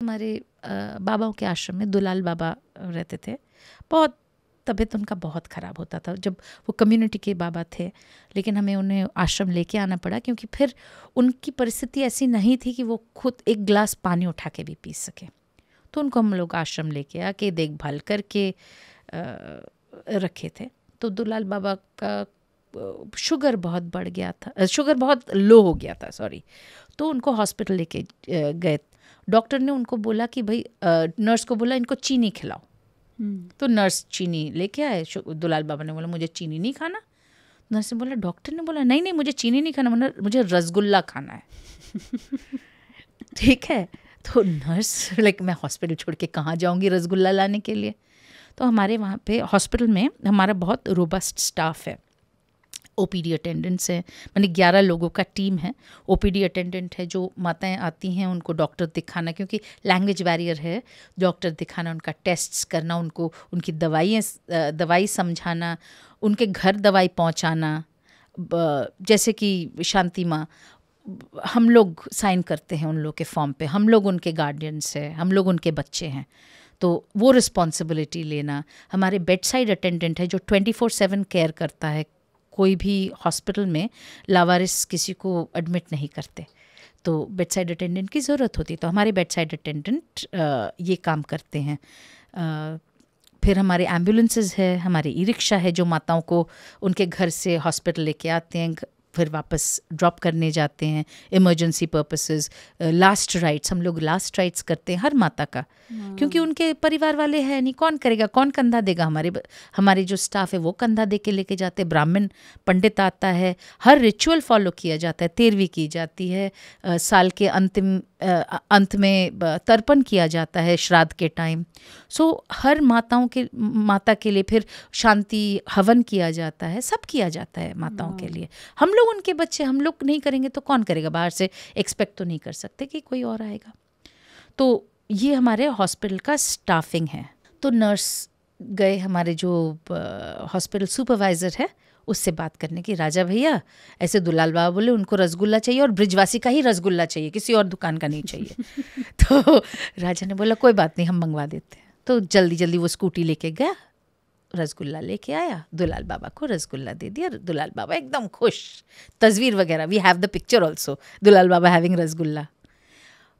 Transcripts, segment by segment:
हमारे बाबाओं के आश्रम में दुलाल बाबा रहते थे। बहुत तबीयत उनका बहुत ख़राब होता था जब वो कम्युनिटी के बाबा थे, लेकिन हमें उन्हें आश्रम लेके आना पड़ा क्योंकि फिर उनकी परिस्थिति ऐसी नहीं थी कि वो खुद एक गिलास पानी उठा के भी पी सके। तो उनको हम लोग आश्रम लेके आके देखभाल करके रखे थे। तो दुलाल बाबा का शुगर बहुत बढ़ गया था, शुगर बहुत लो हो गया था, सॉरी। तो उनको हॉस्पिटल लेके गए। डॉक्टर ने उनको बोला कि भाई, नर्स को बोला इनको चीनी खिलाओ। तो नर्स चीनी लेके आए। दुलाल बाबा ने बोला मुझे चीनी नहीं खाना। नर्स ने बोला, डॉक्टर ने बोला नहीं नहीं मुझे चीनी नहीं खाना, मुझे रसगुल्ला खाना है। ठीक है। तो नर्स मैं हॉस्पिटल छोड़ के कहाँ जाऊँगी रसगुल्ला लाने के लिए। तो हमारे वहाँ पे हॉस्पिटल में हमारा बहुत रोबस्ट स्टाफ है। ओपीडी अटेंडेंट्स हैं, मैंने 11 लोगों का टीम है। ओपीडी अटेंडेंट है, जो माताएं आती हैं उनको डॉक्टर दिखाना, क्योंकि लैंग्वेज बैरियर है, डॉक्टर दिखाना, उनका टेस्ट्स करना, उनको उनकी दवाई समझाना, उनके घर दवाई पहुंचाना। जैसे कि शांति माँ, हम लोग साइन करते हैं उन लोग के फॉर्म पे, हम लोग उनके गार्डियंस हैं, हम लोग उनके बच्चे हैं, तो वो रिस्पॉन्सिबिलिटी लेना। हमारे बेड साइड अटेंडेंट है जो 24/7 केयर करता है। कोई भी हॉस्पिटल में लावारिस किसी को एडमिट नहीं करते, तो बेड साइड अटेंडेंट की ज़रूरत होती, तो हमारे बेड साइड अटेंडेंट ये काम करते हैं। फिर हमारे एम्बुलेंसेस है, हमारे ई रिक्शा है जो माताओं को उनके घर से हॉस्पिटल लेके आते हैं, फिर वापस ड्रॉप करने जाते हैं इमरजेंसी पर्पसेस। लास्ट राइट्स, हम लोग लास्ट राइट्स करते हैं हर माता का, क्योंकि उनके परिवार वाले हैं नहीं, कौन करेगा, कौन कंधा देगा। हमारे जो स्टाफ है वो कंधा दे के लेके जाते हैं। ब्राह्मण पंडित आता है, हर रिचुअल फॉलो किया जाता है, तेरवी की जाती है, साल के अंत में तर्पण किया जाता है श्राद्ध के टाइम। सो हर माता के लिए फिर शांति हवन किया जाता है, सब किया जाता है माताओं के लिए। हम लोग उनके बच्चे, हम लोग नहीं करेंगे तो कौन करेगा। बाहर से एक्सपेक्ट तो नहीं कर सकते कि कोई और आएगा। तो ये हमारे हॉस्पिटल का स्टाफिंग है। तो नर्स गए, हमारे जो हॉस्पिटल सुपरवाइज़र है उससे बात करने की, राजा भैया ऐसे दुलाल बाबा बोले उनको रसगुल्ला चाहिए और ब्रिजवासी का ही रसगुल्ला चाहिए, किसी और दुकान का नहीं चाहिए। तो राजा ने बोला कोई बात नहीं, हम मंगवा देते हैं। तो जल्दी जल्दी वो स्कूटी लेके गया, रसगुल्ला लेके आया, दुलाल बाबा को रसगुल्ला दे दिया। दुलाल बाबा एकदम खुश, तस्वीर वगैरह, we have the picture also, Dulal बाबा हैविंग रसगुल्ला।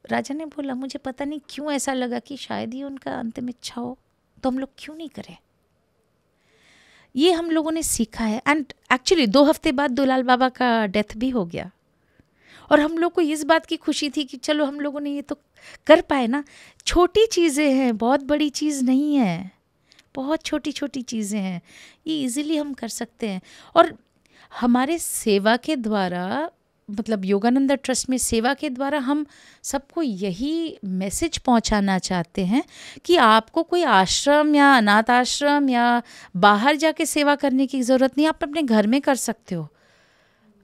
राजा ने बोला मुझे पता नहीं क्यों ऐसा लगा कि शायद ये उनका अंतिम इच्छा हो, तो हम लोग क्यों नहीं करें। ये हम लोगों ने सीखा है। एंड एक्चुअली 2 हफ्ते बाद दुलाल बाबा का डेथ भी हो गया, और हम लोग को इस बात की खुशी थी कि चलो हम लोगों ने ये तो कर पाए ना। छोटी चीज़ें हैं, बहुत बड़ी चीज़ नहीं है, बहुत छोटी छोटी चीज़ें हैं, ये इजीली हम कर सकते हैं। और हमारे सेवा के द्वारा, मतलब योगानंद ट्रस्ट में सेवा के द्वारा हम सबको यही मैसेज पहुंचाना चाहते हैं कि आपको कोई आश्रम या अनाथ आश्रम या बाहर जाके सेवा करने की ज़रूरत नहीं, आप अपने घर में कर सकते हो।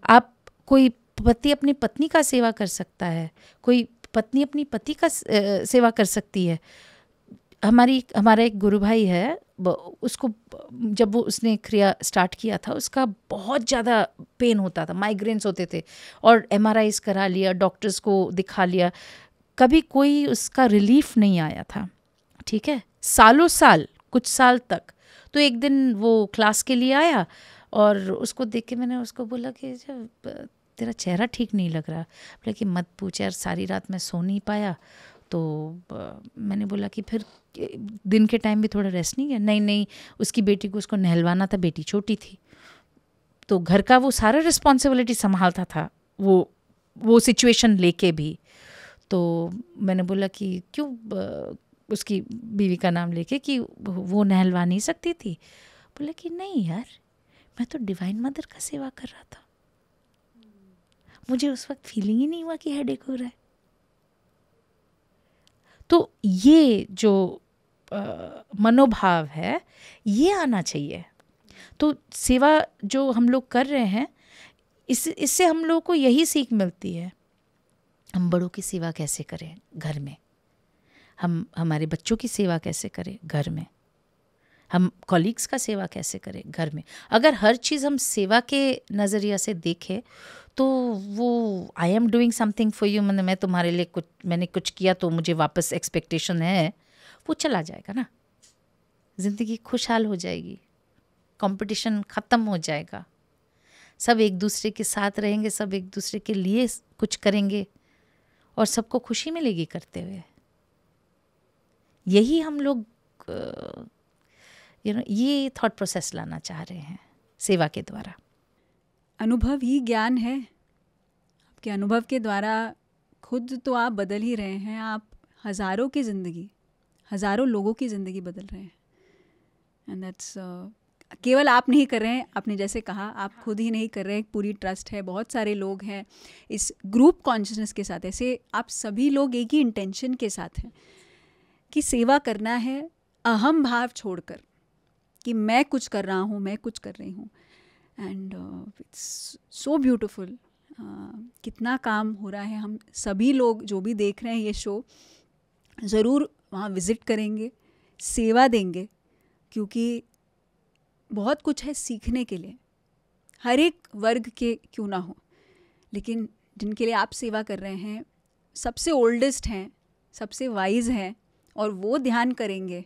आप, कोई पति अपनी पत्नी का सेवा कर सकता है, कोई पत्नी अपनी पति का सेवा कर सकती है। हमारा एक गुरु भाई है, उसको जब वो उसने क्रिया स्टार्ट किया था, उसका बहुत ज़्यादा पेन होता था, माइग्रेन्स होते थे, और MRIs करा लिया, डॉक्टर्स को दिखा लिया, कभी कोई उसका रिलीफ नहीं आया था। ठीक है, सालों साल, कुछ साल तक। तो एक दिन वो क्लास के लिए आया, और उसको देख के मैंने उसको बोला कि जब तेरा चेहरा ठीक नहीं लग रहा, बोला कि मत पूछ यार, सारी रात मैं सो नहीं पाया। तो मैंने बोला कि फिर दिन के टाइम भी थोड़ा रेस्ट नहीं किया। नहीं, उसकी बेटी को उसको नहलवाना था, बेटी छोटी थी, तो घर का वो सारा रिस्पॉन्सिबिलिटी संभालता था, वो सिचुएशन लेके भी। तो मैंने बोला कि क्यों, उसकी बीवी का नाम लेके, कि वो नहलवा नहीं सकती थी। बोला कि नहीं यार, मैं तो डिवाइन मदर का सेवा कर रहा था, मुझे उस वक्त फीलिंग ही नहीं हुआ कि हेडेक हो रहा है। तो ये जो मनोभाव है, ये आना चाहिए। तो सेवा जो हम लोग कर रहे हैं, इससे हम लोग को यही सीख मिलती है, हम बड़ों की सेवा कैसे करें घर में, हम हमारे बच्चों की सेवा कैसे करें घर में, हम कॉलीग्स का सेवा कैसे करें घर में? अगर हर चीज़ हम सेवा के नज़रिया से देखें तो वो I am doing something for you, मैंने मैं तुम्हारे लिए कुछ, मैंने कुछ किया तो मुझे वापस एक्सपेक्टेशन है, वो चला जाएगा ना। ज़िंदगी खुशहाल हो जाएगी, कंपटीशन ख़त्म हो जाएगा, सब एक दूसरे के साथ रहेंगे, सब एक दूसरे के लिए कुछ करेंगे और सबको खुशी मिलेगी करते हुए। यही हम लोग ये थॉट प्रोसेस लाना चाह रहे हैं सेवा के द्वारा। अनुभव ही ज्ञान है। आपके अनुभव के द्वारा खुद तो आप बदल ही रहे हैं, आप हज़ारों की ज़िंदगी, हज़ारों लोगों की ज़िंदगी बदल रहे हैं। एंड दैट्स केवल आप नहीं कर रहे हैं, आपने जैसे कहा आप खुद ही नहीं कर रहे हैं, पूरी ट्रस्ट है, बहुत सारे लोग हैं इस ग्रुप कॉन्शियसनेस के साथ। ऐसे आप सभी लोग एक ही इंटेंशन के साथ हैं कि सेवा करना है, अहम भाव छोड़कर कि मैं कुछ कर रहा हूँ, मैं कुछ कर रही हूँ। And it's so beautiful. कितना काम हो रहा है। हम सभी लोग जो भी देख रहे हैं ये शो, ज़रूर वहाँ विज़िट करेंगे, सेवा देंगे, क्योंकि बहुत कुछ है सीखने के लिए, हर एक वर्ग के क्यों ना हो। लेकिन जिनके लिए आप सेवा कर रहे हैं सबसे ओल्डेस्ट हैं, सबसे वाइज हैं, और वो ध्यान करेंगे